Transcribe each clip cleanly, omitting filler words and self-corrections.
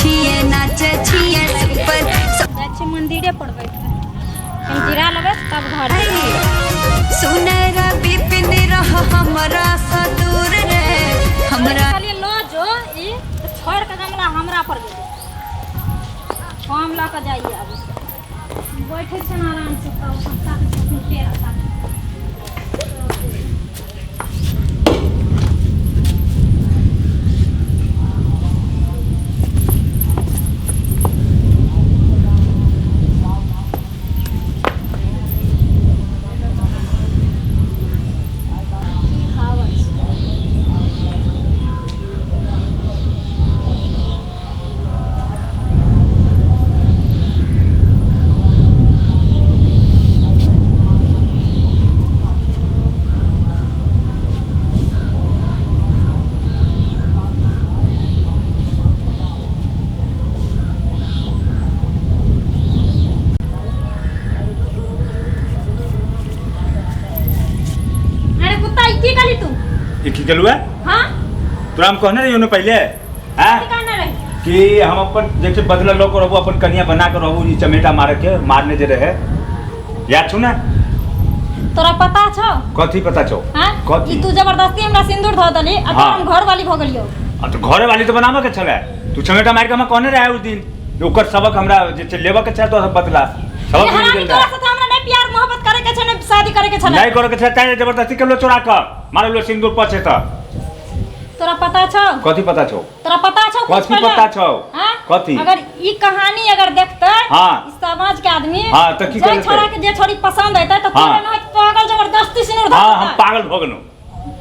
छिए नाचे छिए सुपर अच्छे मंदिरे पर बैठ हम गिरा लेबे तब घर सुनर बिपिन रह हमरा सा दूर रे हमरा खाली लो जो ई छोड़ के गमला हमरा पर दे हम ला के जाइए अब बैठे छ आराम से तो सत्ता के पेड़ सा की चलू है हां तोरा हम कहने रहियो न पहले हैं कि हम अपन जैसे बदला लोग रहबो अपन कन्या बना के रहबो ई चमेटा मारे के मारने जे रहे याद छु ना तोरा पता छौ कथी पता छौ हां कथी ई तू जबरदस्ती हमरा सिंदूर ध दली अब हम घर वाली भ गेलियो तो घर वाली तो बनावे के छले तू चमेटा मार के हम कहने रहे उस दिन ओकर सबक हमरा जे लेबा के छ तो बदला सबक मिल गेल तोरा साथ हमरा नहीं प्यार मोहब्बत करे के छ नहीं शादी करे के छ नहीं करे के छ तारे जबरदस्ती के लो चोरा कर मार लो सिंदूर पछे त तोरा पता छौ कथी पता छौ तोरा पता छौ कथी पता छौ कथी अगर ई कहानी अगर देखते हां समाज के आदमी हां त की करे छोरा के जे छोरी पसंद हेतै त तोरा न पागल जबरदस्ती सिंदूर ध हां हम पागल भ गेनु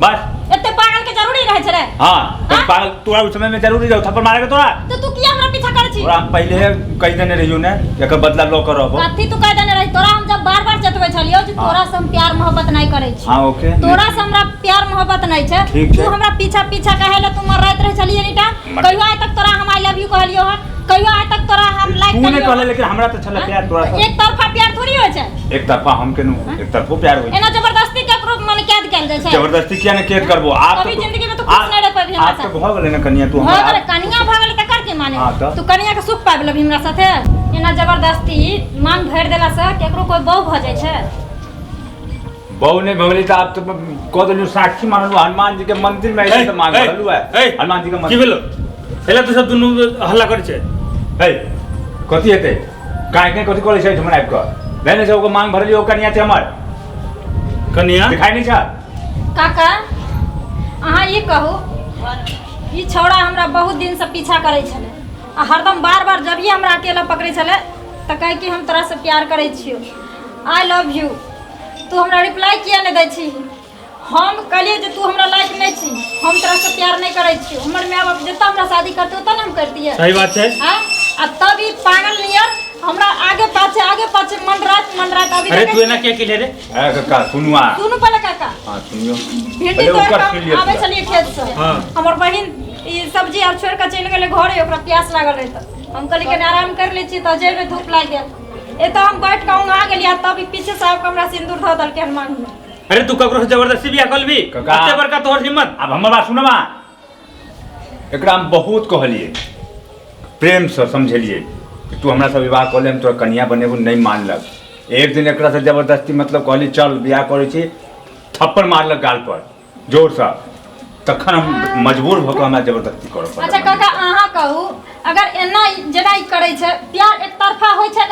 बस एते पागल के जरूरी रहे छ रे हां तो पागल तोरा उस समय में जरूरी रहो थप्पड़ मारे के तोरा तो तू किया हमरा पीछा करे छी तोरा हम पहले कहि देने रहियो ने एकर बदला लो कर रहबो कथी तू कह देने रही तोरा हम जब बार-बार जतबै छलियो जे तोरा से हम प्यार मोहब्बत नहीं करे छी हां ओके तोरा से हमरा प्यार मोहब्बत नहीं छै तू हमरा पीछा पीछा कहेला तू मरैत रह छलिए नीटा कहियो आज तक तोरा हम आई लव यू कहलियो ह कहियो आज तक तोरा हम लाइक तू ने कहले लेकिन हमरा त छले प्यार तोरा से एक तरफा प्यार थोड़ी होय छै एक तरफा हम केनु एक तरफो प्यार होय एना जबरदस्ती केकरो मन कैद कैल जाय छै जबरदस्ती किया ने कैद करबो आप अभी जिंदगी में तो कुछ नहीं रह पाबी हमरा साथ आप तो भ गेले ना कन्या तू हमरा अरे कन्या भ गेले त कर के माने तू कन्या के सुख पाबि लेबी हमरा साथे एना जबरदस्ती मांग भर देला से केकरो कोई बहु भ जाय छै बहु ने भगली त आप तो कह देलु साक्षी मानलु हनुमान जी के मंदिर में ऐसे त मांग भरलु है हनुमान जी के मंदिर की भेलो एला तो सब दुनु हल्ला करे छै हे कथी हेते काहे कथी कहले छै हमरा आब क लेने से ओको मांग भरलियो कन्या छै हमर कन्या दिखाई नहीं छा काका अहाँ ये कहू ई छौड़ा हमरा बहुत दिन से पीछा करे छले आ हरदम बार-बार जब ये हमरा अकेला पकड़े छले त कहे कि हम तोरा से प्यार करे छियो आई लव यू तू हमरा रिप्लाई किया नहीं दै छी हम कहलिए जे तू हमरा लायक नहीं छी हम तोरा से प्यार नहीं करे छी हमर माय बाप जत्ता हमरा शादी करते त हम करतिए सही बात छै हां आ तब ई पागल नियर हमरा आगे पाछे मन रात अभी अरे तू एना के ले रे ए काका सुनुआ सुनु पहले काका हां सुनियो भेटी तो आवे चलिए खेत से हमर बहिन ई सब्जी और छोड़ के चल गेले घरे ओकरा प्यास लागल रहे त हम कहली के आराम कर ले छी त जेब में धूप लाग गेल ए तो हम बैठ के आ गेलिया तब पीछे से आके हमरा सिंदूर ध दल के हनुमान अरे तू ककरो से जबरदस्ती बियाह करलबी कते बड़का तोहर हिम्मत अब हमर बात सुनबा एकरा हम बहुत कहलिए प्रेम से समझलिए कि तू हमरा से विवाह कर ले हम तोरा कन्या बनेबो नहीं मानलक एक दिन एकरा से जबरदस्ती मतलब कहली चल बियाह करे छी थप्पड़ मारलक गाल पर जोर से तखन हम मजबूर भ के हमरा जबरदस्ती करब अच्छा काका अहाँ कहू अगर एना जेना ई करे छै प्यार एक तरफा होय छै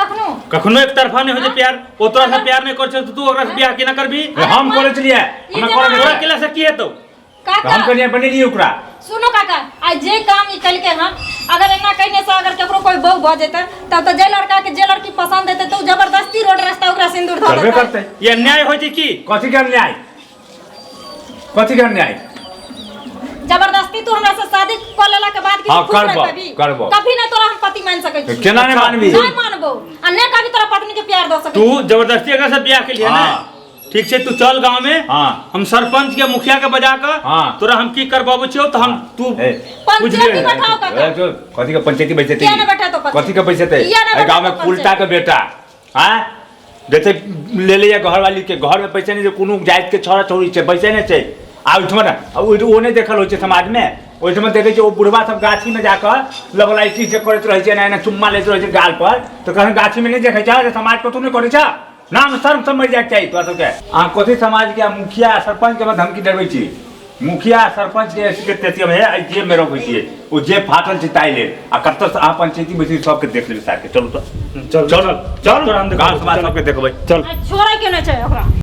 कखनो एक तरफा नहीं होय छै प्यार ओ तोरा से प्यार नहीं कर छै तू ओकरा से बियाह केना करबी हम करे छलिए हमरा करे तोरा केला से की हेतौ काका हम कन्या बनेलिए ओकरा सुनो काका आज जे काम ई कल के हम अगर एना कहने से अगर केकरो कोई बहु भ जेते तब तो जे लड़का के जे लड़की पसंद हेते तो जबरदस्ती रोड रास्ता ओकरा सिंदूर ध करबे करते ये अन्याय होय छै की कथि के अन्याय जबरदस्ती तू हमरा से शादी कर लेला के बाद कि खुश रह पाबी कभी ना तोरा हम पति मान सकै छी केना नहीं मानबी नहीं मानबो आ ने कभी तोरा पत्नी के प्यार द सकै तू जबरदस्ती अगर से बियाह के लिए ना ठीक छै तू चल गांव में हम सरपंच के मुखिया के बजा के तोरा हम की करबाबो छियो त हम तू पंचायती बैठाओ काका कथि के पंचायती बैठते किया ने बैठा तो कथि के बैठते ए गांव में कुलटा के बेटा हां जैसे ले ले घर वाली के घर में पैसा नहीं जो कोनो जात के छोरा छोरी छै पैसा नहीं छै आ ओहिठमा ना ओ नहि देखल होइ छै समाज में, ओहिठमा देखै छै ओ बुढ़वा सब गाछी में जाकर लवलाइटी जे करैत रहै छै, एना चुम्मा लैत रहै छै गाल पर, तो कहीं गाछी में नहीं देखै छै जे समाज कतौ नहीं करै छै? नाम शर्म समझ जाए चाहिए तोरा सबके। अहाँ कथी समाज के मुखिया सरपंच के धमकी देबै छी? मुखिया सरपंच के तेतियम है जेब में रखै छियै, ओ जेब फाटल छै ताइ लेल, आ कतऽ से अहाँ पंचायती बैठी सबके देख लेबै साथ के। चलू तो चल चल चल, तोरा हम गाँव समाज सबके देखबै। चल छोड़े के नहीं चाहिए ओकरा।